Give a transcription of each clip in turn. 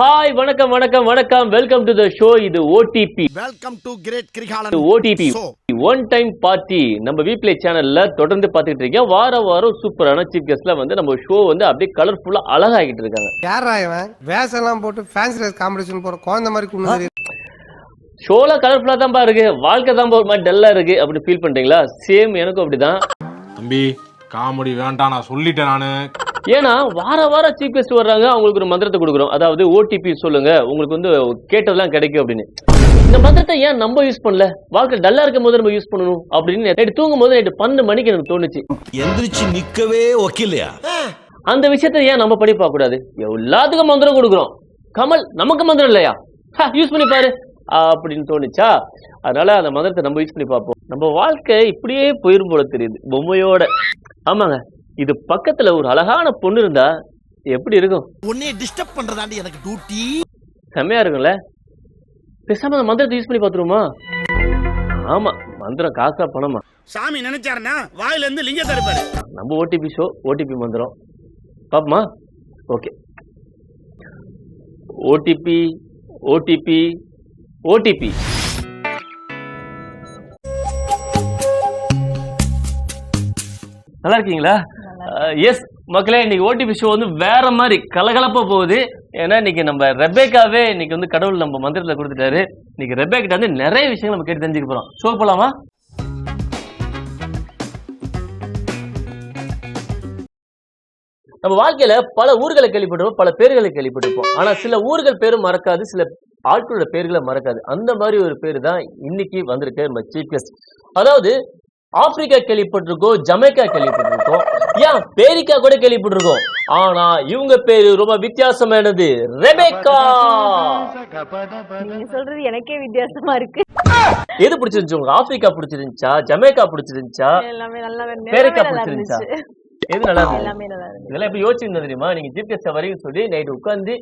Hi வணக்கம் வணக்கம் வணக்கம் வெல்கம் டு த ஷோ. இது OTP. Welcome to great Kirikalan OTP one time party. நம்ம வீப்ளே சேனல்ல தொடர்ந்து பார்த்துட்டு இருக்கோம். வாரம் சூப்பரான சீஃப் கெஸ்ட்ல வந்து நம்ம ஷோ வந்து அப்படியே கலர்ஃபுல்லா அழகாகிட்டு இருக்காங்க. யாரா இவன் வேஷம் எல்லாம் போட்டு ஃபேன்சி ரேஸ் காம்படிஷன் போற குழந்தை மாதிரி குண்டு ஷோல கலர்ஃபுல்லா தான் இருக்கு. வாழ்க்கை தான் ஒரு மாதிரி டல்லா இருக்கு. அப்படி ஃபீல் பண்றீங்களா? சேம் எனக்கும் அப்படிதான். தம்பி காமெடி வேண்டாம், நான் சொல்லிட்டேன் நானு. ஏன்னா வாரம் சீஃப் கெஸ்ட் வர்றாங்க, அவங்களுக்கு ஒரு மந்திரத்தை கொடுக்குறோம். அதாவது ஓடிபி சொல்லுங்க, உங்களுக்கு வந்து கேட்டதெல்லாம் கிடைக்கும் அப்படின்னு. இந்த மந்திரத்தை ஏன் நம்ம யூஸ் பண்ணல? வாழ்க்கை டல்லா இருக்கும் போது நம்ம யூஸ் பண்ணணும் அப்படின்னு நைட்டு தூங்கும் போது நைட்டு 12 மணிக்கு எனக்கு தோணுச்சு. எந்திரிச்சு நிக்கவே ஒக்கில்லையா? அந்த விஷயத்தை ஏன் நம்ம பண்ணி பார்க்க கூடாது? எல்லாத்துக்கும் மந்திரம் கொடுக்குறோம், கமல் நமக்கு மந்திரம் இல்லையா? யூஸ் பண்ணி பாரு அப்படின்னு தோணுச்சா? அதனால அந்த மந்திரத்தை நம்ம யூஸ் பண்ணி பார்ப்போம். நம்ம வாழ்க்கை இப்படியே போயிரும் போல தெரியுது பொம்மையோட. ஆமாங்க, இது பக்கத்துல ஒரு அழகான பொண்ணு இருந்தா எப்படி இருக்கும்? உன்னை டிஸ்டர்ப் பண்றதாண்டி எனக்கு டியூட்டி. செம்மையா இருக்கும்ல? பேசாம அந்த மந்திரத்தை யூஸ் பண்ணி பாத்துருவோமா? ஆமா, மந்திரம் காசா பணமா? சாமி நினைச்சாருன்னா வாயில இருந்து லிங்க தருப்பாரு. நம்ம ஓடிபி ஷோ, ஓடிபி மந்திரம் பாப்போமா? ஓகே. OTP OTP OTP. நல்லா இருக்கீங்களா? எஸ் மக்களே, இன்னைக்கு ஓடிபி ஷோ வந்து வேற மாதிரி கலகலப்பா போகுது. ஏன்னா இன்னைக்கு நம்ம ரெபேக்காவே இன்னைக்கு வந்து கடவுள் நம்ம மந்திரத்துல கொடுத்துட்டாரு. இன்னைக்கு ரெபேக்கிட்ட வந்து நிறைய விஷயங்கள் நம்ம கேட்டு தெரிஞ்சுக்க போறோம். ஷோ போலாமா? நம்ம வாழ்க்கையில பல ஊர்களை கேள்விப்பட்டிருப்போம், பல பேர்களை கேள்விப்பட்டிருப்போம். ஆனா சில ஊர்கள் பேரும் மறக்காது, சில ஆட்களோட பேர்களை மறக்காது. அந்த மாதிரி ஒரு பேரு தான் இன்னைக்கு வந்திருக்கு நம்ம சீஃப் கெஸ்ட். அதாவது ஆப்பிரிக்கா கேள்விப்பட்டிருக்கோம், ஜமைக்கா கேள்விப்பட்டிருக்கோம், ஏன் பேரிக்கா கூட கேள்விப்பட்டிருக்கோம். ஆனா இவங்க பேரு ரொம்ப வித்தியாசமானது, ரெபேக்கா. நீங்க சொல்றது எனக்கே வித்தியாசமா இருக்கு. எது பிடிச்சிருந்துச்சு உங்களுக்கு? ஆப்பிரிக்கா பிடிச்சிருந்துச்சா, ஜமைக்கா பிடிச்சிருந்துச்சா, எல்லாமே நல்லா பேரிக்கா பிடிச்சிருந்துச்சா? எது நல்லா இருந்துச்சு? எல்லாமே நல்லா இருந்துச்சு. இதெல்லாம் எப்படி யோசிச்சிருந்தா தெரியுமா? நீங்க சீஃப் கெஸ்ட் வரைக்கும் சொல்லி நைட்டு உட்காந்து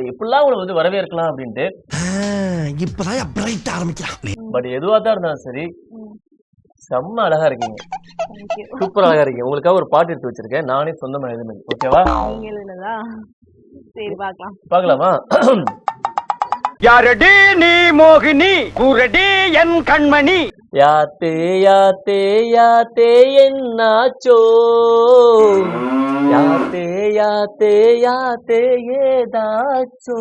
இப்படிலாம் உங்களை வந்து வரவேற்கலாம் அப்படின்ட்டு. இப்பதான் பிரைட் ஆரம்பிக்கலாம். பட் எதுவா தான் இருந்தாலும் சரி, செம்ம அழகா இருக்கீங்க, சூப்பர் அழகா இருக்கீங்க. உங்களுக்காக ஒரு பாட்டு எடுத்து வச்சிருக்கேன், நானே சொந்தமா எழுதுனது. ஓகேவா? நீங்க எழுதுனதா? சரி பார்க்கலாம். பார்க்கலாமா? யாரடி நீ மோகினி, கூரடி என் கண்மணி. யாத்தே யாத்தே யாத்தே என்னாச்சோ, யாத்தே யாத்தே யாத்தே ஏதாச்சோ.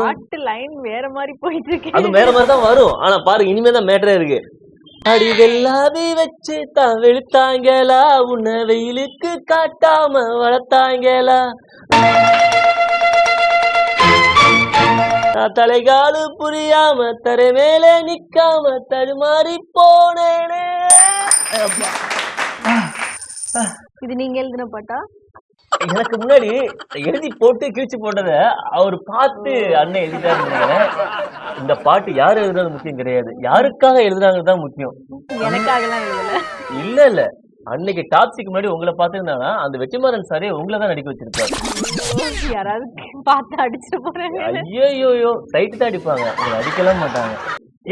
பாட்டு லைன் வேற மாதிரி போயிட்டு இருக்கு. அது வேற மாதிரி தான் வரும். ஆனா பாருங்க, இனிமே தான் மேட்டரே இருக்கு. அடி வெள்ளாவி வச்சு தான் வெளுத்தாங்களா, உன்னை வெயிலுக்கு காட்டாம வளர்த்தாங்களா, தலைகாலு புரியாம தரை மேல நிக்காம தடுமாறி போனேனே. இது நீங்க எழுதின பாட்டா? எனக்கு முன்னாடி எழுதி போட்டு கிழிச்சு போட்டத அவர் பார்த்து அண்ணன் எழுதிட்டாரு. இந்த பாட்டு யாரு எழுதுறது முக்கியம் கிடையாது, யாருக்காக எழுதுறாங்க தான் முக்கியம். எனக்காகலாம் எழுதல. இல்ல அன்னைக்கு டாப்ஸுக்கு முன்னாடி உங்களை பார்த்துருந்தாங்கன்னா அந்த வெற்றிமாறன் சாரே உங்களை தான் நடிக்க வச்சிருப்பாரு. யாராவது பார்த்து அடிச்சுட்டு போறாங்க. ஐயோ சைட்டு தான் அடிப்பாங்க, உங்களை அடிக்கலாம் மாட்டாங்க.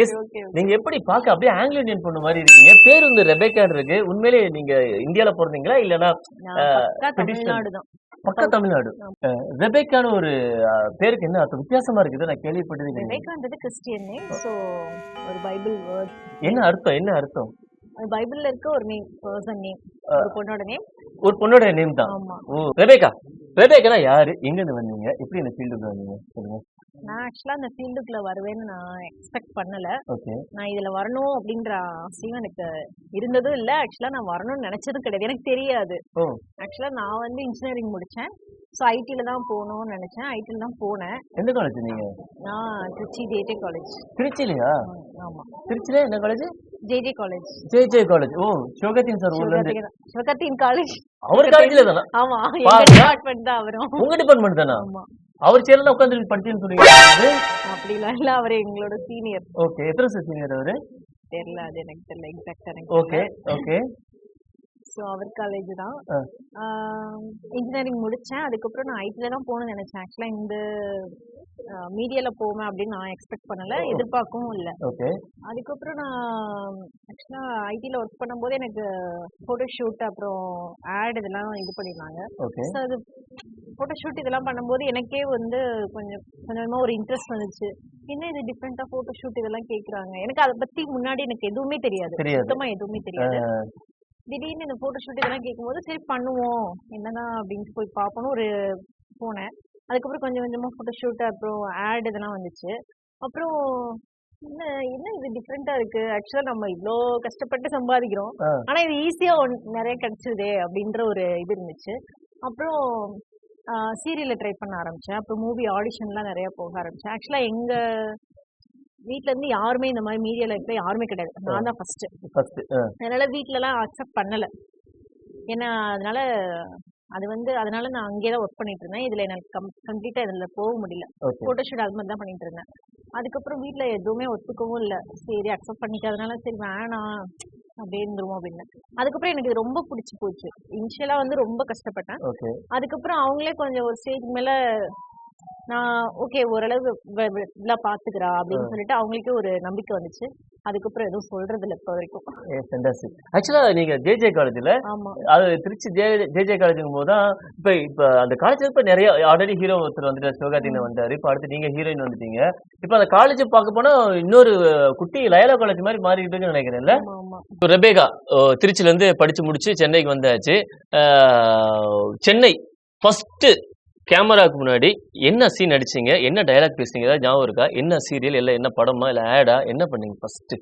எஸ், நீங்க எப்படி பார்க்க அப்படியே ஆங்கிலோ இந்தியன் பொண்ணு மாதிரி இருக்கீங்க. பேர் வந்து ரெபேக்கா இருக்கு. உண்மையிலே நீங்க இந்தியால பிறந்தீங்களா இல்லனா தமிழ்நாடுதான்? பக்கா தமிழ்நாடு. ரெபேக்கான ஒரு பேருக்கு என்ன அர்த்தம்? வித்தியாசமா இருக்குது, நான் கேள்விப்பட்டிருக்கேன். ரெபேக்கான்றது கிறிஸ்டியன் நேம். சோ ஒரு பைபிள் வேர்ட். என்ன அர்த்தம்? என்ன அர்த்தம்? பைபிள்ல இருக்க ஒரு நேம், பர்சன் நேம், ஒரு பொண்ணோட நேம். ஒரு பொண்ணோட நேம் தான். ஓ, ரெபேக்கா. ரெபேக்கானா யாரு? எங்க இருந்து வந்தீங்க? எப்படி இந்த ஃபீல்டுக்கு வந்தீங்க சொல்லுங்க. நான் ஆக்சுவலா அந்த ஃபீல்டுக்குள்ள வருவேன்னு நான் எக்ஸ்பெக்ட் பண்ணல. ஓகே. நான் இதுல வரணும் அப்படின்ற ஆசையும் எனக்கு இருந்ததும் இல்ல. ஆக்சுவலா நான் வரணும்னு நினைச்சதும் கிடையாது, எனக்கு தெரியாது. ஆக்சுவலா நான் வந்து இன்ஜினியரிங் முடிச்சேன். ஸோ ஐடில தான் போகணும்னு நினைச்சேன். ஐடில தான் போனேன். எந்த காலேஜ் நீங்க? நான் திருச்சி ஜேஜே காலேஜ். திருச்சிலையா? ஆமா, திருச்சில என்ன college? JJ college. JJ college. ஓ, சிவகத்தின் சார் ஊர்ல இருந்து. சிவகத்தின் காலேஜ் அவர் காலேஜ்ல தானா? ஆமா, எங்க டிபார்ட்மென்ட் தான் அவரும். உங்க டிபார்ட்மென்ட் தானா? ஆமா. அவர் சேர்ல உட்கார்ந்து படிச்சேன்னு சொல்றீங்க. அப்படிலாம் இல்ல, அவர் எங்களோட சீனியர். ஓகே. எத்தனை சீனியர் அவரு? தெரியல, அது எனக்கு தெரியல எக்ஸாக்ட்டா. Okay okay. ஸோ அவர் காலேஜ் தான். இன்ஜினியரிங் முடித்தேன். அதுக்கப்புறம் நான் ஐடில தான் போகணும்னு நினச்சேன். ஆக்சுவலாக இந்த மீடியாவில் போவேன் அப்படின்னு நான் எக்ஸ்பெக்ட் பண்ணலை, எதிர்பார்க்கவும் இல்லை. அதுக்கப்புறம் நான் ஆக்சுவலாக ஐடியில் ஒர்க் பண்ணும்போது எனக்கு ஃபோட்டோ ஷூட் அப்புறம் ஆட் இதெல்லாம் இது பண்ணியிருந்தாங்க. ஸோ அது ஃபோட்டோ ஷூட் இதெல்லாம் பண்ணும்போது எனக்கே வந்து கொஞ்சம் கொஞ்சமா ஒரு இன்ட்ரெஸ்ட் வந்துச்சு. என்ன இது டிஃப்ரெண்டா ஃபோட்டோ ஷூட் இதெல்லாம் கேக்குறாங்க. எனக்கு அத பத்தி முன்னாடி எனக்கு எதுவுமே தெரியாது. தெரியாது. சுத்தமா எதுவுமே தெரியாது. திடீர்னு இந்த ஃபோட்டோ ஷூட் இதெல்லாம் கேட்கும்போது சரி பண்ணுவோம் என்னதான் அப்படின்ட்டு போய் பார்ப்போம்னு ஒரு போனேன். அதுக்கப்புறம் கொஞ்சம் கொஞ்சமா ஃபோட்டோ ஷூட் அப்புறம் ஆட் இதெல்லாம் வந்துச்சு. அப்புறம் என்ன என்ன இது டிஃப்ரெண்டா இருக்கு. ஆக்சுவலா நம்ம இவ்ளோ கஷ்டப்பட்டு சம்பாதிக்கிறோம். ஆ. ஆனா இது ஈஸியா நிறைய கிடைச்சதே அப்படின்ற ஒரு இது இருந்துச்சு. அப்புறம் சீரியல்ல ட்ரை பண்ண ஆரம்பிச்சேன். அப்புறம் மூவி ஆடிஷன்லாம் நிறைய போக ஆரம்பிச்சேன். ஆக்சுவலா எங்க வீட்ல இருந்து யாருமே இந்த மாதிரி மீடியா லைஃப்ல யாருமே கிடையாது. நான் தான் ஃபர்ஸ்ட். அதனால வீட்ல எல்லாம் அக்செப்ட் பண்ணல. ஏன்னா அதனால அது வந்து அதனால நான் அங்கேயே தான் ஒர்க் பண்ணிட்டு இருந்தேன். இதுல எனக்கு கம்ப்ளீட்டா இதுல போக முடியல. ஓகே. போட்டோ ஷூட் அது மாதிரி தான் பண்ணிட்டு இருந்தேன். அதுக்கப்புறம் வீட்ல எதுவுமே ஒத்துக்கவும் இல்ல. சரி அக்செப்ட் பண்ணிக்காதனால சரி வேணாம் அப்படியே இருந்துருவோம் அப்படின்னு. அதுக்கப்புறம் எனக்கு இது ரொம்ப பிடிச்சு போச்சு. இனிஷியலா வந்து ரொம்ப கஷ்டப்பட்டேன். ஓகே. அதுக்கப்புறம் அவங்களே கொஞ்சம் ஒரு ஸ்டேஜ் மேல நான் ஓகே ஓரளவு இதெல்லாம் பாத்துக்கிறா அப்படின்னு சொல்லிட்டு அவங்களுக்கே ஒரு நம்பிக்கை வந்துச்சு. அதுக்கப்புறம் எதுவும் சொல்றது இல்ல இப்ப வரைக்கும். ஃபேண்டாஸ்டிக். ஆக்சுவலா நீங்க ஜேஜே காலேஜ்ல ஆமா அது திருச்சி ஜேஜே காலேஜுங்கும் போது தான் இப்ப அந்த காலேஜ்ல இப்ப நிறைய ஆல்ரெடி ஹீரோ ஒருத்தர் வந்துட்டு சிவகார்த்திகேயன் வந்தாரு. இப்ப அடுத்து நீங்க ஹீரோயின் வந்துட்டீங்க. இப்ப அந்த காலேஜ் பார்க்க போனா இன்னொரு குட்டி லயலா காலேஜ் மாதிரி மாறிட்டு இருக்குன்னு நினைக்கிறேன்ல. ஆமா ஆமா இப்போ ரெபேகா திருச்சில இருந்து படிச்சு முடிச்சு சென்னைக்கு வந்தாச்சு. சென்னை ஃபர்ஸ்ட் கேமராக்கு முன்னாடி என்ன சீன் நடிச்சீங்க, என்ன டயலாக் பேசுனீங்க, ஏதாவது ஞாபகம் இருக்கா? என்ன சீரியல், இல்ல என்ன படமா, இல்ல ஆடா, என்ன பண்ணீங்க ஃபர்ஸ்ட்?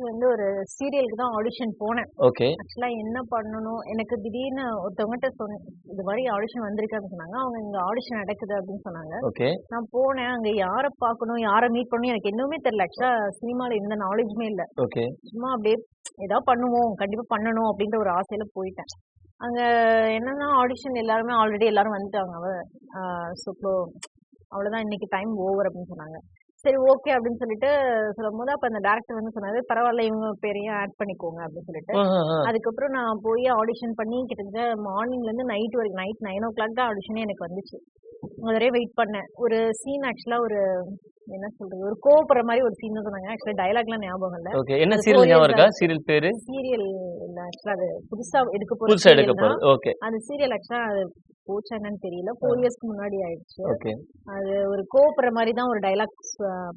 வந்து ஒரு சீரியலுக்கு தான் ஆடிஷன் போனேன். ஓகே. ஆக்சுவலா என்ன பண்ணணும் எனக்கு திடீர்னு ஒருத்தவங்ககிட்ட சொன்ன இது மாதிரி ஆடிஷன் வந்திருக்கான்னு சொன்னாங்க. அவங்க இங்க ஆடிஷன் நடக்குது அப்படின்னு சொன்னாங்க. ஓகே. நான் போனேன். அங்க யாரை பார்க்கணும் யாரை மீட் பண்ணணும் எனக்கு என்னவுமே தெரியல. ஆக்சுவலா சினிமால எந்த நாலேஜுமே இல்ல. ஓகே. சும்மா அப்படியே ஏதாவது பண்ணுவோம் கண்டிப்பா பண்ணணும் அப்படின்ற ஒரு ஆசையில போயிட்டேன். அங்க என்னன்னா ஆடிஷன் எல்லாருமே ஆல்ரெடி எல்லாரும் வந்துட்டாங்க. ஸோ அவ்வளவுதான் இன்னைக்கு டைம் ஓவர் அப்படின்னு சொன்னாங்க. சரி ஓகே அப்படின்னு சொல்லிட்டு சொல்லும்போது அப்ப அந்த டேரக்டர் வந்து சொன்னாரு பரவாயில்ல இவங்க பேரையும் ஆட் பண்ணிக்கோங்க அப்படின்னு சொல்லிட்டு. அதுக்கப்புறம் நான் போய் ஆடிஷன் பண்ணி கிட்டத்தட்ட மார்னிங்ல இருந்து நைட் வரைக்கும் நைட் 9 o'clock தான் ஆடிஷனே எனக்கு வந்துச்சு. அதுவரையே வெயிட் பண்ணேன். ஒரு சீன் ஆக்சுவலா ஒரு என்ன சொல்றது ஒரு கோபுற மாதிரி ஒரு சீன் சொன்னாங்க. ஆக்சுவலா டயலாக்லாம் ஞாபகம் இல்ல. ஓகே. என்ன சீரியல் ஞாபகம் இருக்கா? சீரியல் பேரு? சீரியல் இல்ல ஆக்சுவலா அது புதுசா எடுக்க புதுசா எடுக்க போற போறது. ஓகே. அந்த சீரியல் ஆக்சுவலா அது போச்சா என்னன்னு தெரியல. 4 இயர்ஸ்க்கு முன்னாடி ஆயிடுச்சு. ஓகே. அது ஒரு கோபுற மாதிரி தான் ஒரு டயலாக்ஸ்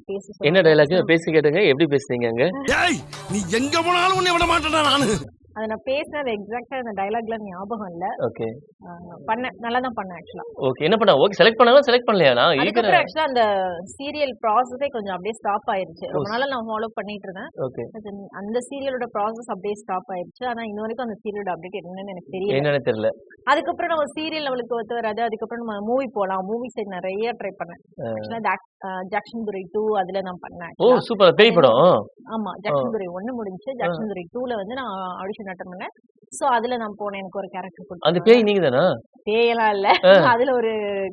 பேசி என்ன டயலாக் பேசி கேட்டுங்க? எப்படி பேசுனீங்க அங்க? ஏய் நீ எங்க போனாலும் உன்னை விட மாட்டேடா நானு. அதை நான் பேசினது எக்ஸாக்டா அந்த டயலாக்ல ஞாபகம் இல்ல. ஓகே. பண்ணேன் நல்லா தான் பண்ணேன் ஆக்சுவலா. ஓகே. என்ன பண்ணா? ஓகே செலக்ட் பண்ணாலும் செலக்ட் பண்ணலையா? நான் அதுக்கப்புறம் ஆக்சுவலா அந்த சீரியல் ப்ராசஸே கொஞ்சம் அப்படியே ஸ்டாப் ஆயிருச்சு. ரொம்ப நாளா நான் ஃபாலோ பண்ணிட்டு இருந்தேன். ஓகே. அந்த சீரியலோட ப்ராசஸ் அப்படியே ஸ்டாப் ஆயிருச்சு. ஆனா இன்ன வரைக்கும் அந்த சீரியலோட அப்டேட் என்னன்னு எனக்கு தெரியல. என்னன்னு தெரியல. அதுக்கப்புறம் நான் ஒரு சீரியல் அவளுக்கு ஒத்து வராது. அதுக்கப்புறம் நம்ம மூவி போலாம். மூவி சைடு நிறைய ட்ரை பண்ணேன். ஆக்சுவலா ஜாக்சன் துரை 2 அதுல நான் பண்ணேன். ஓ சூப்பர். பேய் படம். ஆமா ஜாக்சன் துரை 1 முடிஞ்சு ஜாக்சன் துரை 2ல வந்து நான் ஆடிஷன் அட்டெண்ட் பண்ணேன். சோ அதுல நான் போனேன். எனக்கு ஒரு கேரக்டர் கொடுத்தாங்க. அந்த பேய் நீங்க தானா? பேயெல்லாம் இல்ல. அதுல ஒரு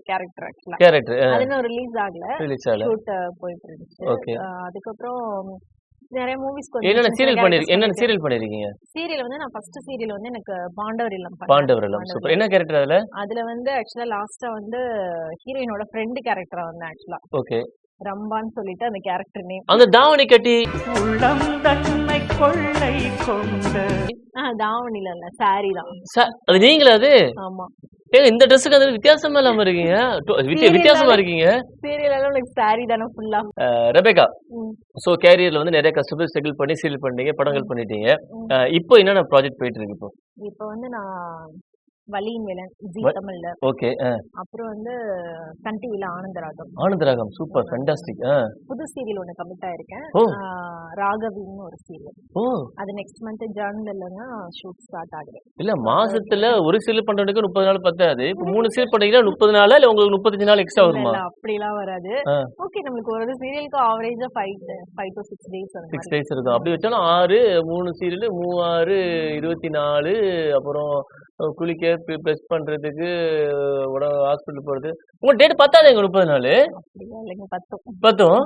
கேரக்டர் ஆக்சுவலா. கேரக்டர். அது இன்னும் ரிலீஸ் ஆகல. ரிலீஸ் ஆகல. ஷூட் போயிட்டு இருந்துச்சு. ஓகே. அதுக்கப்புறம் நிறைய மூவிஸ் என்னென்ன சீரியல் பண்ணிருக்கீங்க? என்னென்ன சீரியல் பண்ணிருக்கீங்க? சீரியல் வந்து நான் ஃபர்ஸ்ட் சீரியல் வந்து எனக்கு பாண்டவர் இல்லம் பாண்டவர் இல்லம். சூப்பர். என்ன கேரக்டர் அதுல? அதுல வந்து ஆக்சுவலா லாஸ்டா வந்து ஹீரோயினோட ஃப்ரெண்ட் கேரக்டரா வந்தேன் ஆக்சுவலா. ஓகே. ரம்பான்னு சொல்லிட்டு அந்த கேரக்டர் நேம். அந்த தாவணி கட்டி உள்ளம் தன்னை கொள்ளை கொண்ட தாவணில இல்ல சாரி தான். அது நீங்களா அது? ஆமா. ஏங்க இந்த ட்ரெஸ்ஸுக்கு அது வித்தியாசமா இல்லாம இருக்கீங்க. வித்தியாசமா இருக்கீங்க. சீரியல் எல்லாம் எனக்கு சாரி தானே ஃபுல்லா. ரெபேகா சோ கேரியர்ல வந்து நிறைய கஷ்டப்பட்டு ஸ்ட்ரகிள் பண்ணி சீரியல் பண்ணீங்க, படங்கள் பண்ணிட்டீங்க. இப்போ என்னென்ன ப்ராஜெக்ட் போயிட்டு இருக்கு இப்போ? இப்போ வந்து நான் வலியின் வேலன் ஜி தமிழ்ல. ஓகே. அப்புறம் வந்து சன் டிவில ஆனந்தராகம். ஆனந்தராகம் சூப்பர் ஃபேண்டாஸ்டிக். புது சீரியல் ஒன்னு கமிட் ஆயிருக்கேன். ஓ ராகவின்னு ஒரு சீரியல். ஓ அது நெக்ஸ்ட் மந்த் ஜான்ல ஷூட் ஸ்டார்ட் ஆகுது. இல்ல மாசத்துல ஒரு சீரியல் பண்றதுக்கு 30 நாள் பத்தாது. இப்போ 3 சீரியல் பண்றீங்கன்னா 30 நாளா இல்ல உங்களுக்கு 35 நாள் எக்ஸ்ட்ரா வருமா? இல்ல அப்படிலாம் வராது. ஓகே நமக்கு ஒரு சீரியலுக்கு ஆவரேஜா 5 to 6 days அந்த மாதிரி 6 days இருக்கும். அப்படி வச்சாலும் 6 3 சீரியல் 3 6 24. அப்புறம் குளிக்க ப்ளஸ் பண்றதுக்கு ஹாஸ்பிட்டல் போறது உங்க டேட் பத்தாது. எங்க 30 நாள் பத்தும்.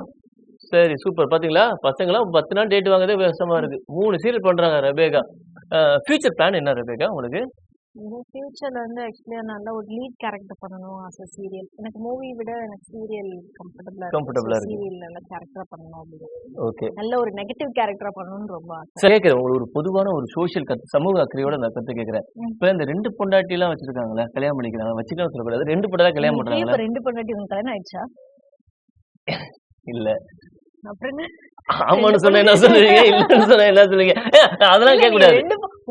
சரி சூப்பர். பாத்தீங்களா பசங்களாம் 10 நாள் டேட் வாங்குறதே கஷ்டமா இருக்கு. 3 சீரியல் பண்றாங்க ரெபேகா. ஃபியூச்சர் பிளான் என்ன ரெபேகா உங்களுக்கு? ஃபியூச்சர்ல வந்து ஆக்சுவலி நல்ல ஒரு லீட் கேரக்டர் பண்ணணும் ஆஸ் சீரியல். எனக்கு மூவி விட எனக்கு சீரியல் கம்ஃபர்டபுளா இருக்கு. சீரியல் நல்ல கேரக்டரா பண்ணணும் அப்படின்னு. ஓகே. நல்ல ஒரு நெகட்டிவ் கேரக்டரா பண்ணணும்னு ரொம்ப ஆசை. சரி கேக்குறேன். உங்களுக்கு ஒரு பொதுவான ஒரு சோஷியல் சமூக அக்கறையோட நான் கருத்து கேக்குறேன். இப்ப இந்த 2 பொண்டாட்டி எல்லாம் வச்சிருக்காங்களே, கல்யாணம் பண்ணிக்கிறாங்க, வச்சுக்கலாம் சொல்லக்கூடாது. 2 பொண்டாட்டி கல்யாணம் பண்றாங்களா? இப்ப 2 பொண்டாட்டி உங்களுக்கு கல்யாணம் ஆயிடுச்சா? இல்ல. அப்புறம் என்ன? ஆமான்னு சொன்னா என்ன சொல்லுவீங்க, இல்லன்னு சொன்னா என்ன சொல்லுவீங்க? அதெல்லாம் கேட்க கூடாது.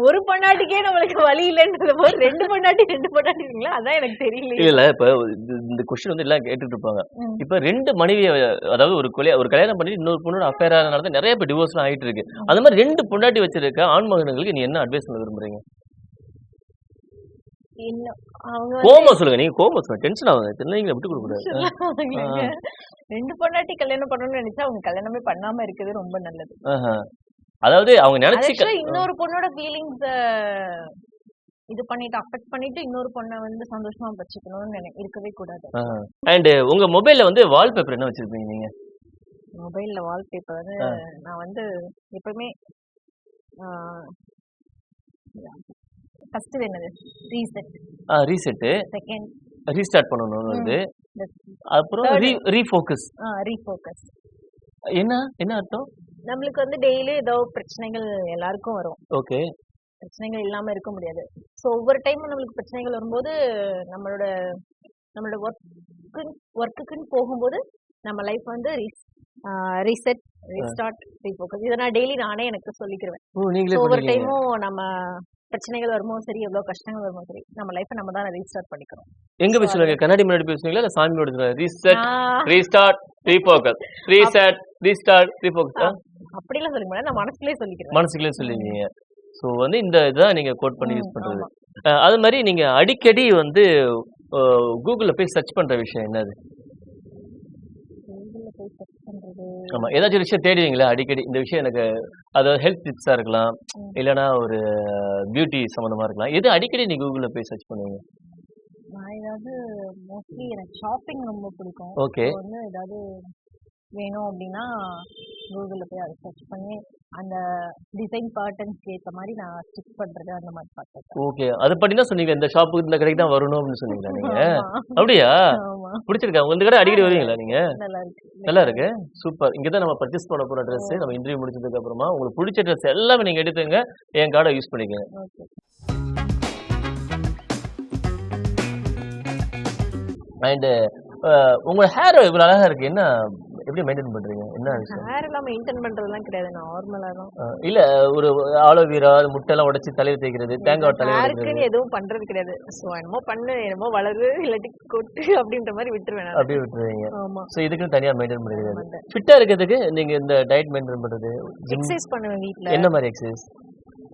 ஒரு பொண்டாட்டிக்கே நம்மளுக்கு வழி இல்லைன்றது போது 2 பொண்டாட்டிங்களா? அதான் எனக்கு தெரியல. இல்ல இப்ப இந்த கொஸ்டின் வந்து எல்லாம் கேட்டுட்டு இருப்பாங்க. இப்ப 2 மனைவி, அதாவது ஒரு கல்யாணம் பண்ணி இன்னொரு பொண்ணோட அஃபேர் ஆனதுனால நிறைய பேர் டிவோர்ஸ் ஆயிட்டு இருக்கு. அந்த மாதிரி 2 பொண்டாட்டி வச்சிருக்க ஆண்மகன்களுக்கு நீ என்ன அட்வைஸ் பண்ண விரும்புறீங்க? கோமா சொல்லுங்க. நீங்க கோமா சொல்லுங்க. டென்ஷன் ஆகுங்க. சின்னவங்களை விட்டு கொடுக்க கூடாது. 2 பொண்டாட்டி கல்யாணம் பண்ணணும்னு நினைச்சா அவங்க கல்யாணமே பண்ணாம இருக்குது ரொம்ப நல்லது. அதாவது அவங்க நினைச்சு இன்னொரு பொண்ணோட ஃபீலிங்ஸ் இது பண்ணிட்டு அஃபெக்ட் பண்ணிட்டு இன்னொரு பொண்ணை வந்து சந்தோஷமா வச்சுக்கணும்னு இருக்கவே கூடாது. அண்ட் உங்க மொபைல்ல வந்து வால்பேப்பர் என்ன வச்சிருப்பீங்க நீங்க? மொபைல்ல வால்பேப்பர் வந்து நான் வந்து எப்பவுமே ஃபர்ஸ்ட் என்னது ரீசெட், செகண்ட் ரீஸ்டார்ட் பண்ணனும் வந்து, அப்புறம் ரீஃபோக்கஸ். என்ன அர்த்தம்? நம்மளுக்கு வந்து டெய்லி ஏதோ பிரச்சனைகள் எல்லாருக்கும் வரும். ஓகே. பிரச்சனைகள் இல்லாம இருக்க முடியாது. சோ ஒவ்வொரு டைமும் நம்மளுக்கு பிரச்சனைகள் வரும்போது நம்மளோட ஒர்க்குன்னு போகும்போது நம்ம லைஃப் வந்து ரீசெட், ரீஸ்டார்ட், ரீஃபோக்கஸ். இதை நான் டெய்லி நானே எனக்கு சொல்லிக்கிறேன். ஒவ்வொரு டைமும் நம்ம பிரச்சனைகள் வரும்போது சரி, எவ்வளவு கஷ்டங்கள் வரும்போது சரி, நம்ம லைஃப் நம்ம தான் ரீஸ்டார்ட் பண்ணிக்கிறோம். எங்க பேசுவீங்க? கண்ணாடி முன்னாடி பேசுவீங்களா இல்ல சாமி முன்னாடி? Reset, restart, refocus, reset, restart, refocus. அப்படிலாம் சொல்லுங்க மேடம், நான் மனசுலயே சொல்லிக்கிறேன். மனசுக்குள்ளே சொல்லுவீங்க. ஸோ வந்து இந்த இதான் நீங்க கோட் பண்ணி யூஸ் பண்றது. அது மாதிரி நீங்க அடிக்கடி வந்து கூகுள்ல போய் சர்ச் பண்ற விஷயம் என்னது? ஆமா, ஏதாச்சும் ஒரு விஷயம் தேடுவீங்களா அடிக்கடி? இந்த விஷயம் எனக்கு, அதாவது ஹெல்த் டிப்ஸா இருக்கலாம், இல்லைன்னா ஒரு பியூட்டி சம்பந்தமா இருக்கலாம். எது அடிக்கடி நீங்க கூகுள்ல போய் சர்ச் பண்ணுவீங்க? நான் ஏதாவது மோஸ்ட்லி எனக்கு ஷாப்பிங் ரொம்ப பிடிக்கும். ஓகே. வந்து ஏதாவது வேணும் அப்படின்னா கூகுளில் போய் அதை சர்ச் பண்ணி அந்த டிசைன் பேட்டர்ன்ஸ்க்கு ஏற்ற மாதிரி நான் ஸ்டிச் பண்றது அந்த மாதிரி பார்த்தேன். ஓகே. அது படி தான் சொன்னீங்க, இந்த ஷாப்புக்கு இந்த கடைக்கு தான் வரணும் அப்படின்னு சொன்னீங்களா நீங்க? அப்படியா? பிடிச்சிருக்கா உங்க கடை? அடிக்கடி வருவீங்களா நீங்க? நல்லா இருக்கு, சூப்பர். இங்கதான் நம்ம பர்ச்சேஸ் பண்ண போற ட்ரெஸ். நம்ம இன்டர்வியூ முடிச்சதுக்கு அப்புறமா உங்களுக்கு பிடிச்ச ட்ரெஸ் எல்லாமே நீங்க எடுத்துங்க, என் கார்டை யூஸ் பண்ணிக்கங்க. அண்ட் உங்க ஹேர் இவ்வளவு அழகா இருக்கு, என்ன எப்படி மெயின்டைன் பண்றீங்க? என்ன விஷயம்? ஹேர் எல்லாம் மெயின்டைன் பண்றதெல்லாம் கிடையாது, நார்மலா தான். இல்ல ஒரு ஆலோவேரா முட்டை எல்லாம் உடைச்சு தலையில தேய்க்கிறது, தேங்காய் தலையில ஹேருக்கு எதுவும் பண்றது கிடையாது. சோ என்னமோ பண்ணு, என்னமோ வளரு, இல்லாட்டி கொட்டு அப்படின்ற மாதிரி விட்டுருவேன். அப்படியே விட்டுருவீங்க. ஆமா. சோ இதுக்கு தனியா மெயின்டைன் பண்ணிக்கிறது. ஃபிட்டா இருக்கிறதுக்கு நீங்க இந்த டயட் மெயின்டைன் பண்றது? எக்சர்சைஸ் பண்ணுவேன் வீட்ல. என்ன மாதிரி எக்சர்சைஸ்?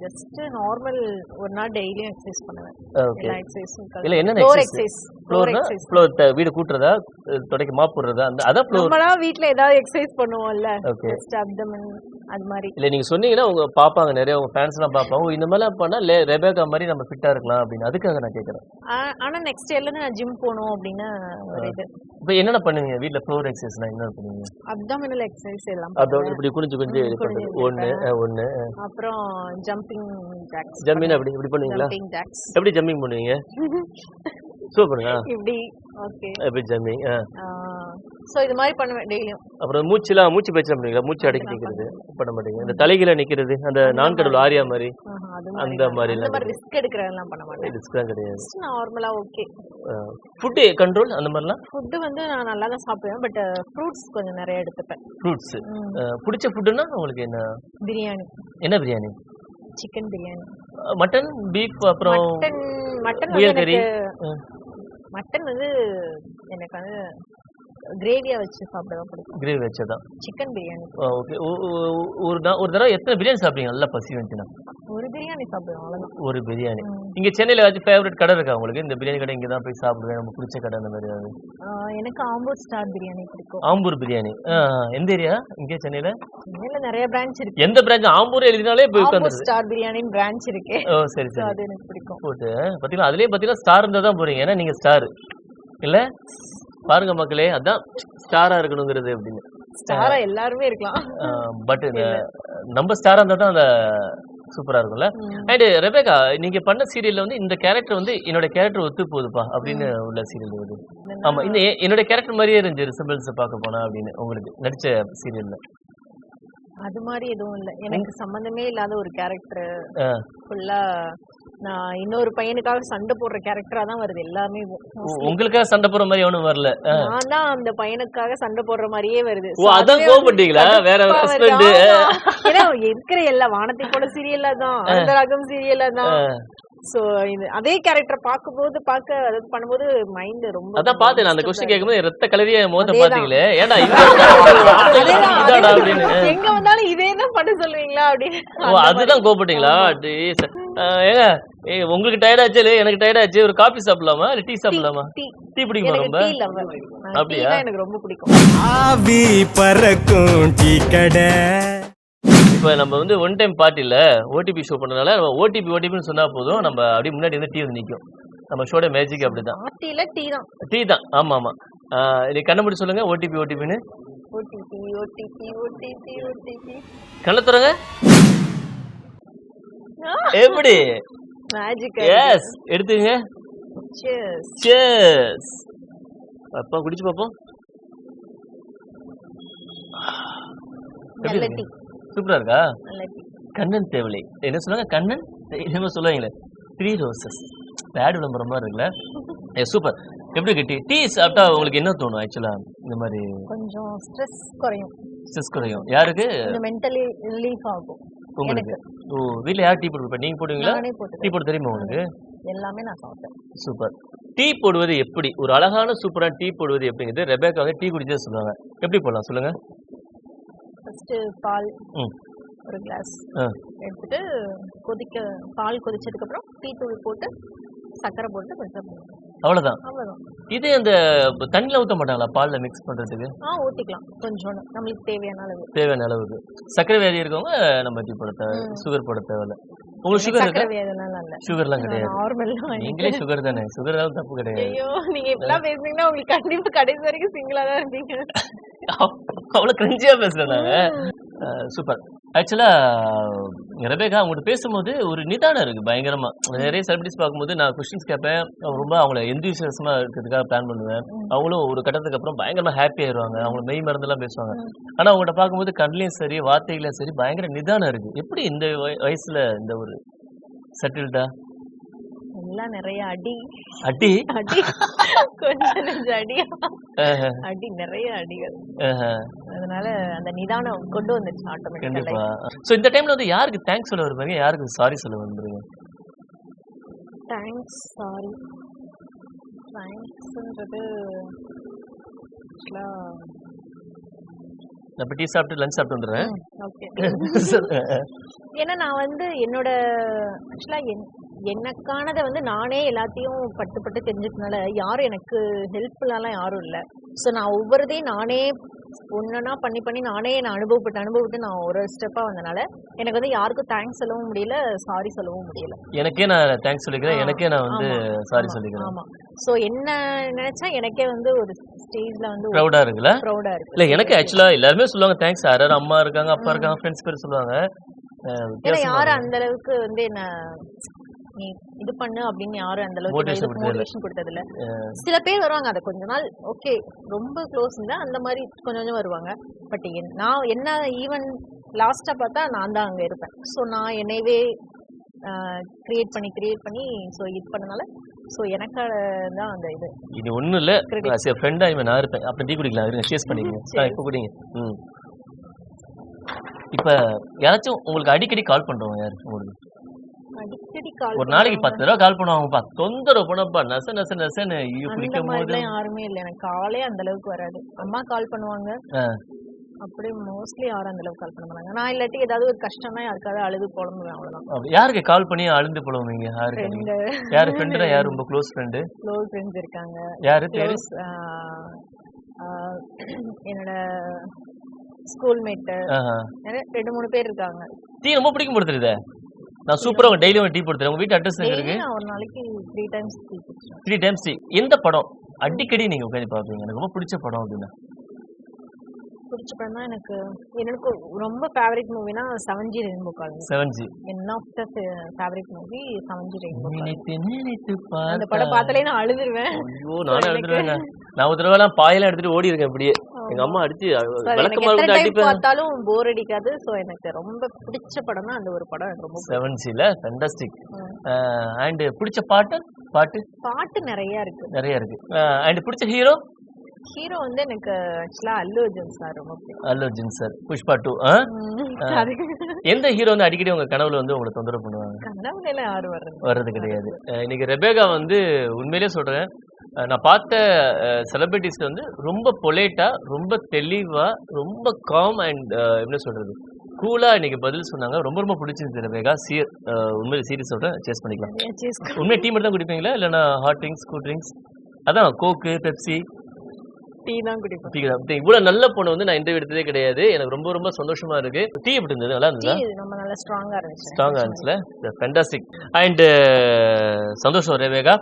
ஜஸ்ட் நார்மல் ஒரு நாள் டெய்லியும் எக்சர்சைஸ் பண்ணுவேன். ஓகே. எல்லா எக்சர்சைஸும் இல்ல என்ன எக்சர்சைஸ்? ஃப்ளோர் வீடு கூட்டுறதா, தொடக்க மாப் போடுறதா? அத ஃப்ளோர் நம்மளா வீட்ல ஏதாவது எக்சர்சைஸ் பண்ணுவோம்ல, ஜஸ்ட் அப்டமன் அது மாதிரி. இல்ல நீங்க சொன்னீங்கன்னா உங்க பாப்பாங்க, நிறைய உங்க ஃபேன்ஸ் எல்லாம் பாப்பாங்க, இந்த மாதிரி எல்லாம் பண்ணா ரெபேக்கா மாதிரி நம்ம ஃபிட்டா இருக்கலாம் அப்படின்னு. அதுக்காக நான் கேக்குறேன். ஆனா நெக்ஸ்ட் இயர்ல நான் ஜிம் போணும் அப்படின்னு ஒரு இது. இப்போ என்ன பண்ணுவீங்க வீட்ல? ஃப்ளோர் எக்சர்சைஸ்னா என்ன பண்ணுவீங்க? அப்டமினல் எக்சர்சைஸ் எல்லாம் அதோட இப்படி குனிஞ்சு பண்றது ஒண்ணு. அப்புறம் ஜம்பிங் ஜாக்ஸ். ஜம்பிங் இப்படி பண்ணுவீங்களா? Jumping Jacks. எப்படி ஜம்பிங் பண்ணுவீங்க? சூப்பருங்க. இப்படி ஓகே. எப்படி ஜம்பிங்? சோ இது மாதிரி பண்ணுவேன் டெய்லியும். அப்புறம் மூச்சு பயிற்சி பண்ணுவீங்களா? மூச்சு அடக்கி நிக்கிறது பண்ண மாட்டீங்க? இந்த தலைகீழ நிக்கிறது, அந்த நான்கடவுள் ஆரியா மாதிரி அந்த மாதிரி எல்லாம் ரிஸ்க் எடுக்கிறதெல்லாம் பண்ண மாட்டேன். ரிஸ்க்லாம் கிடையாது, நார்மலா ஓகே. ஃபுட் கண்ட்ரோல் அந்த மாதிரிலாம்? ஃபுட் வந்து நான் நல்லா தான் சாப்பிடுவேன், பட் ஃப்ரூட்ஸ் கொஞ்சம் நிறைய எடுத்துப்பேன். ஃப்ரூட்ஸ். பிடிச்ச ஃபுட்னா உங்களுக்கு என்ன? பிரியாணி. என்ன biryani? Chicken biryani. Mutton, beef, அப்புறம் மட்டன் கறி. மட்டன் வந்து எனக்கு வந்து கிரேவியா வச்சு சாப்பிடதான் பிடிக்கும். கிரேவி வச்சதான். சிக்கன் பிரியாணி. ஓகே. ஒரு தடவை எத்தனை பிரியாணி சாப்பிடுங்க? நல்லா பசி வந்துச்சுன்னா ஒரு பிரியாணி சாப்பிடுவோம், அவ்வளவுதான். ஒரு பிரியாணி. இங்க சென்னையில ஏதாச்சும் ஃபேவரட் கடை இருக்கா உங்களுக்கு? இந்த பிரியாணி கடை இங்க தான் போய் சாப்பிடுவேன், நம்ம பிடிச்ச கடை அந்த மாதிரி ஏதாவது? எனக்கு ஆம்பூர் ஸ்டார் பிரியாணி பிடிக்கும். ஆம்பூர் பிரியாணி எந்த ஏரியா? இங்க சென்னையில நிறைய பிரான்ச் இருக்கு. எந்த பிரான்ச்? ஆம்பூர் எழுதினாலே போய் உட்கார்ந்து ஸ்டார் பிரியாணி பிரான்ச் இருக்கு. ஓ சரி சரி, அது எனக்கு பிடிக்கும். போட்டு பாத்தீங்களா, அதுலயே பாத்தீங்கன்னா ஸ்டார் இருந்தா தான் போறீங்க, ஏன்னா நீங்க ஸ்டார் இல்ல. பாருங்க மக்களே, அதான் ஸ்டாரா இருக்கணுங்கிறது அப்படின்னு. ஸ்டாரா எல்லாருமே இருக்கலாம், பட் நம்ம ஸ்டாரா இருந்தா தான் அந்த சூப்பரா இருக்கும்ல. அண்ட் ரெபேக்கா, நீங்க பண்ண சீரியல்ல வந்து இந்த கேரக்டர் வந்து என்னோட கேரக்டர் ஒத்து போகுதுப்பா அப்படின்னு உள்ள சீரியல் இது. ஆமா, இந்த என்னோட கேரக்டர் மாதிரியே இருந்துச்சு ரிசம்பிள்ஸ் பார்க்க போனா அப்படின்னு உங்களுக்கு நடிச்ச சீரியல்ல. அது மாதிரி எதுவும் இல்ல. எனக்கு சம்பந்தமே இல்லாத ஒரு கேரக்டர் ஃபுல்லா நான் இன்னொரு பையனுக்காக சண்டை போடுற கேரக்டரா தான் வருது எல்லாமே. உங்களுக்காக சண்டை போடுற மாதிரி ஒன்றும் வரல. நான் தான் அந்த பையனுக்காக சண்டை போடுற மாதிரியே வருது. அதான் கோபப்பட்டீங்களா? வேற ஹஸ்பண்ட் ஏன்னா இருக்கிற எல்லா வானத்தை போல சீரியல்ல தான், அந்த ரகம் சீரியல்ல தான். சோ இது அதே கேரக்டர் பார்க்க அது பண்ணும்போது மைண்ட் ரொம்ப அதான் பார்த்தேன். நான் அந்த கொஸ்டின் கேட்கும்போது ரத்த கலரிய மோத பாத்தீங்களே, ஏன்டா எங்க வந்தாலும் இதே தான் பண்ண சொல்லுவீங்களா அப்படின்னு. அதுதான் கோபப்பட்டீங்களா? ஏங்க உங்களுக்கு டயர்ட் ஆச்சு, எனக்கு டயர்ட் ஆச்சு, ஒரு காபி சாப்பிடலாமா இல்ல டீ சாப்பிடலாமா? டீ பிடிக்குமா ரொம்ப? அப்படியா? எனக்கு ரொம்ப பிடிக்கும். ஆவி பறக்கும் டீ கடை. இப்ப நம்ம வந்து ஒன் டைம் பார்ட்டில ஓடிபி ஷோ பண்றதுனால ஓடிபின்னு சொன்னா போதும், நம்ம அப்படியே முன்னாடி வந்து டீ வந்து நிக்கும். நம்ம ஷோட மேஜிக் அப்படிதான். பார்ட்டில டீ தான். ஆமா ஆமா. நீ கண்ண மூடி சொல்லுங்க ஓடிபின்னு. கண்ண திறங்க. எப்படி? மேஜிக். எஸ், எடுத்துங்க. சியர்ஸ். அப்பா குடிச்சு பாப்போம். நல்ல டீ. சூப்பரா இருக்கா? நல்ல டீ. கண்ணன் தேவலை என்ன சொல்லுவாங்க? கண்ணன் என்ன சொல்லுவாங்களே, 3 roses. பேட் விளம்பரம் மாதிரி இருக்குல்ல. சூப்பர். எப்படி இருக்கு டீ? டீ சாப்பிட்டா உங்களுக்கு என்ன தோணும் ஆக்சுவலா? இந்த மாதிரி கொஞ்சம் ஸ்ட்ரெஸ் குறையும். ஸ்ட்ரெஸ் குறையும். யாருக்கு? மென்டலி ரிலீஃப் ஆகும் உங்களுக்கு. ஓ, வீட்ல யார் டீ போடுவா? நீங்க போடுவீங்களா? டீ போட தெரியுமா உங்களுக்கு? எல்லாமே நான் சாப்பிட்டேன். சூப்பர். டீ போடுவது எப்படி? ஒரு அழகான சூப்பரான டீ போடுவது எப்படிங்கிறது ரெபேக்கா வந்து டீ குடிச்சே சொல்லுவாங்க. எப்படி போடலாம் சொல்லுங்க? ஃபர்ஸ்ட் பால் ஒரு கிளாஸ் எடுத்துட்டு பால் கொதிச்சதுக்கு அப்புறம் டீ தூள் போட்டு சக்கரை போட்டு கொஞ்சம் அவ்வளவுதான். இது அந்த தண்ணில ஊத்த மாட்டாங்களா பால்ல மிக்ஸ் பண்றதுக்கு? ஊத்திக்கலாம் கொஞ்சம் நம்மளுக்கு தேவையான அளவுக்கு. சக்கரை வியாதி இருக்கவங்க நம்ம டீ போட தேவை, சுகர் போட தேவையில்ல. உங்களுக்கு சுகர் இருக்கா? சுகர்லாம் கிடையாது. நீங்களே சுகர் தானே, சுகர் தான் தப்பு கிடையாது. ஐயோ, நீங்க இப்படிலாம் பேசுனீங்கன்னா உங்களுக்கு கண்டிப்பா கடைசி வரைக்கும் சிங்கிளா தான் இருப்பீங்க. அவ்வளவு கிரிஞ்சியா பேசுறேன் நாங்க. சூப்பர். ஆக்சுவலா ரெபேக்கா உங்கள்கிட்ட பேசும்போது ஒரு நிதானம் இருக்கு பயங்கரமா. நிறைய செலிபிரிட்டிஸ் பார்க்கும்போது நான் கொஸ்டின்ஸ் கேட்பேன், ரொம்ப அவங்கள எந்தூசியஸமா இருக்கிறதுக்காக பிளான் பண்ணுவேன். அவங்களும் ஒரு கட்டத்துக்கு அப்புறம் பயங்கரமா ஹாப்பி ஆயிடுவாங்க, அவங்க மெய் மறந்துலாம் பேசுவாங்க. ஆனா அவங்கள்ட்ட பார்க்கும்போது கண்ணிலையும் சரி வார்த்தைகளையும் சரி பயங்கர நிதானம் இருக்கு. எப்படி இந்த வயசுல இந்த ஒரு செட்டில்டா? எல்லாம் நிறைய அடி கொஞ்சம் அடி நிறைய அடிகள். அதனால அந்த நிதானம் கொண்டு வந்துச்சு ஆட்டோமேட்டிக்கா. சோ இந்த டைம்ல வந்து யாருக்கு தேங்க்ஸ் சொல்ல வருவீங்க, யாருக்கு சாரி சொல்ல வந்துருங்க? தேங்க்ஸ் சாரி தேங்க்ஸ்ன்றது நான் டீ சாப்பிட்டு லஞ்ச் சாப்பிட்டு வந்துடுறேன். ஏன்னா நான் வந்து என்னோட ஆக்சுவலா எனக்கானதை வந்து நானே எல்லாத்தையும் பட்டு தெரிஞ்சதுனால யாரும் எனக்கு ஹெல்ப்ஃபுல்லாலாம் யாரும் இல்லை. ஸோ நான் ஒவ்வொருதையும் நானே ஒன்றுனா பண்ணி நானே நான் அனுபவப்பட்டு நான் ஒரு ஸ்டெப்பா வந்தனால எனக்கு வந்து யாருக்கும் தேங்க்ஸ் சொல்லவும் முடியல, சாரி சொல்லவும் முடியல. எனக்கே நான் தேங்க்ஸ் சொல்லிக்கிறேன், எனக்கே நான் வந்து சாரி சொல்லிக்கிறேன். ஆமா. ஸோ என்ன நினைச்சா எனக்கே வந்து ஒரு ஸ்டேஜ்ல வந்து ப்ரௌடா இருக்குல்ல? ப்ரௌடா இருக்கு. இல்ல எனக்கு ஆக்சுவலா எல்லாருமே சொல்லுவாங்க தேங்க்ஸ். யாராவது அம்மா இருக்காங்க, அப்பா இருக்காங்க, ஃப்ரெண்ட்ஸ் பேர் சொல்லுவாங்க. ஏன்னா யாரும் அந்த அளவுக்கு வந்து என்ன நீ இது பண்ணு அப்படின்னு யாரும் அந்த அளவுக்கு மோட்டிவேஷன் கொடுத்தது இல்ல. சில பேர் வருவாங்க, அதை கொஞ்ச நாள் ஓகே ரொம்ப க்ளோஸ் இருந்தா அந்த மாதிரி கொஞ்சம் வருவாங்க. பட் நான் என்ன ஈவன் லாஸ்டா பார்த்தா நான் தான் அங்க இருப்பேன். ஸோ நான் என்னையவே கிரியேட் பண்ணி ஸோ இது பண்ணனால ஸோ எனக்கு தான் அந்த இது ஒன்றும் இல்லை. ஃப்ரெண்டா இவன் நான் இருப்பேன். அப்புறம் டீ குடிக்கலாம், இருங்க சேஸ் பண்ணிக்கங்க. இப்போ குடிங்க. இப்போ யாராச்சும் உங்களுக்கு அடிக்கடி கால் பண்றவங்க யாரு உங்களுக்கு? அடிக்கடி கால் ஒரு நாளைக்கு 10 தடவை கால் பண்ணுவாங்கப்பா, தொந்தரவு பண்ணப்பா, நசன்னு குடிக்கும் போது யாருமே இல்லை. எனக்கு காலே அந்த அளவுக்கு வராது. அம்மா கால் பண்ணுவாங்க, அப்படி மோஸ்ட்லி யாரும் அந்த அளவுக்கு கால் பண்ண மாட்டாங்க. நான் இல்லாட்டி ஏதாவது ஒரு கஷ்டம்னா யாருக்காவது அழுது புலம்புவேன், அவ்வளவுதான். யாருக்கு கால் பண்ணி அழுது புலம்புவீங்க? யாரு ஃப்ரெண்டுனா யாரு ரொம்ப க்ளோஸ் ஃப்ரெண்டு? க்ளோஸ் ஃப்ரெண்ட்ஸ் இருக்காங்க. யாரு பேரு? என்னோட ஸ்கூல்மேட் 2-3 பேர் இருக்காங்க. டீ ரொம்ப பிடிக்கும் போடுறது. நான் சூப்பரா உங்க டெய்லி டீ போடுறேன். உங்க வீட்டு அட்ரஸ் எங்க இருக்கு? ஒரு நாளைக்கு 3 டைம்ஸ் டீ குடிச்சேன். 3 டைம்ஸ் டீ. எந்த படம் அடிக்கடி நீங்க உட்கார்ந்து பாப்பீங்க? எனக்கு ரொம்ப பிடிச்ச படம் அப்படின்னா பிடிச்ச படம் தான் எனக்கு ரொம்ப ஃபேவரட் மூவினா 7G rainbow colony. 7G one of the favourite movie 7G rainbow colony. நினைத்து அந்த படம் பார்த்தாலே நான் அழுதுருவேன். ஐயோ நானும் எழுதுருவேங்க. நான் ஒரு தடவை பாயெல்லாம் எடுத்துட்டு ஓடி இருக்கேன் இப்படியே. எங்க அம்மா அடிச்சு விளக்கமா அடிப்பேன். பார்த்தாலும் போர் அடிக்காது. சோ எனக்கு ரொம்ப பிடிச்ச படம்னா அந்த ஒரு படம் எனக்கு ரொம்ப 7Gல ஃபேண்டாஸ்டிக். அண்ட் பிடிச்ச பாட்டு நிறைய இருக்கு. அண்ட் பிடிச்ச ஹீரோ வந்து எனக்கு ஆக்சுவலா அல்லு அர்ஜுன் சார் ரொம்ப பிடிக்கும். அல்லு அர்ஜுன் சார். புஷ்பா 2. எந்த ஹீரோ வந்து அடிக்கடி உங்க கனவுல வந்து உங்களை தொந்தரவு பண்ணுவாங்க? கனவுல யாரும் வர்றது கிடையாது. இன்னைக்கு ரெபேகா வந்து உண்மையிலேயே சொல்றேன், நான் பார்த்த செலிபிரிட்டிஸ்ல வந்து ரொம்ப பொலைட்டா, ரொம்ப தெளிவா, ரொம்ப காம் அண்ட் என்ன சொல்றது கூலா இன்னைக்கு பதில் சொன்னாங்க. ரொம்ப ரொம்ப பிடிச்சிருந்துச்சு ரெபேகா. உண்மையிலே சீரியஸ் சொல்றேன், சேஸ் பண்ணிக்கலாம். உண்மையை டீ மட்டும் தான் குடிப்பீங்களா இல்லைன்னா ஹாட் ட்ரிங்க்ஸ், கூல் ட்ரிங்க்ஸ்? அதான் கோக்கு, பெப்சி, டீ தான் குடிப்பேன். டீ தான். இவ்வளவு நல்ல பொண்ணு வந்து நான் இன்டர்வியூ எடுத்ததே கிடையாது. எனக்கு ரொம்ப ரொம்ப சந்தோஷமா இருக்கு. டீ எப்படி இருந்தது? நல்லா இருந்ததா? ரொம்ப நல்லா ஸ்ட்ராங்கா இருந்துச்சுல. ஃபேண்டாஸ்டிக். அண்ட் சந்தோஷம் ரெபேகா.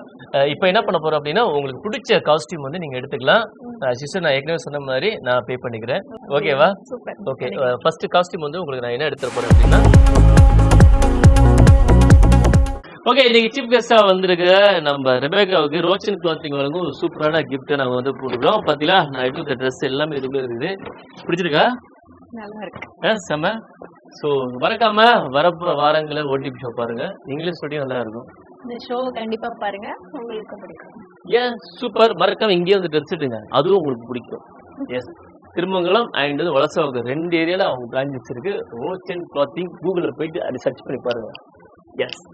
இப்போ என்ன பண்ண போறோம் அப்படின்னா, உங்களுக்கு பிடிச்ச காஸ்டியூம் வந்து நீங்க எடுத்துக்கலாம். சிஸ்டர் நான் ஏற்கனவே சொன்ன மாதிரி நான் பே பண்ணிக்கிறேன். ஓகேவா? ஓகே. ஃபர்ஸ்ட் காஸ்டியூம் வந்து உங்களுக்கு நான் என்ன எடுத்துட்டு போறேன் அப்படின்னா, ஓகே, இன்னைக்கு சீஃப் கெஸ்டா வந்திருக்க நம்ம ரெபேகாவுக்கு ரோச்சன் கிளாத்திங் வழங்கும் ஒரு சூப்பரான கிஃப்ட் நாங்க வந்து போட்டுக்கிறோம். பாத்தீங்களா, நான் எடுத்த ட்ரெஸ் எல்லாமே இதுக்குள்ள இருக்குது. பிடிச்சிருக்கா? நல்லா இருக்கு. செம. ஸோ மறக்காம வரப்போற வாரங்களை ஓடிபி ஷோ பாருங்க. இங்கிலீஷ் பற்றியும் நல்லா இருக்கும். இந்த ஷோ கண்டிப்பா பாருங்க, உங்களுக்கு பிடிக்கும். ஏன் சூப்பர். மறக்காம இங்கேயே வந்து ட்ரெஸ் எடுங்க, அதுவும் உங்களுக்கு பிடிக்கும். எஸ், திருமங்கலம் அண்ட் வலசவாக்கம் 2 ஏரியால அவங்க பிரான்ச் வச்சிருக்கு. Rochon clothing. கூகுள்ல போயிட்டு அதை சர்ச் பண்ணி பாருங்க. எஸ்.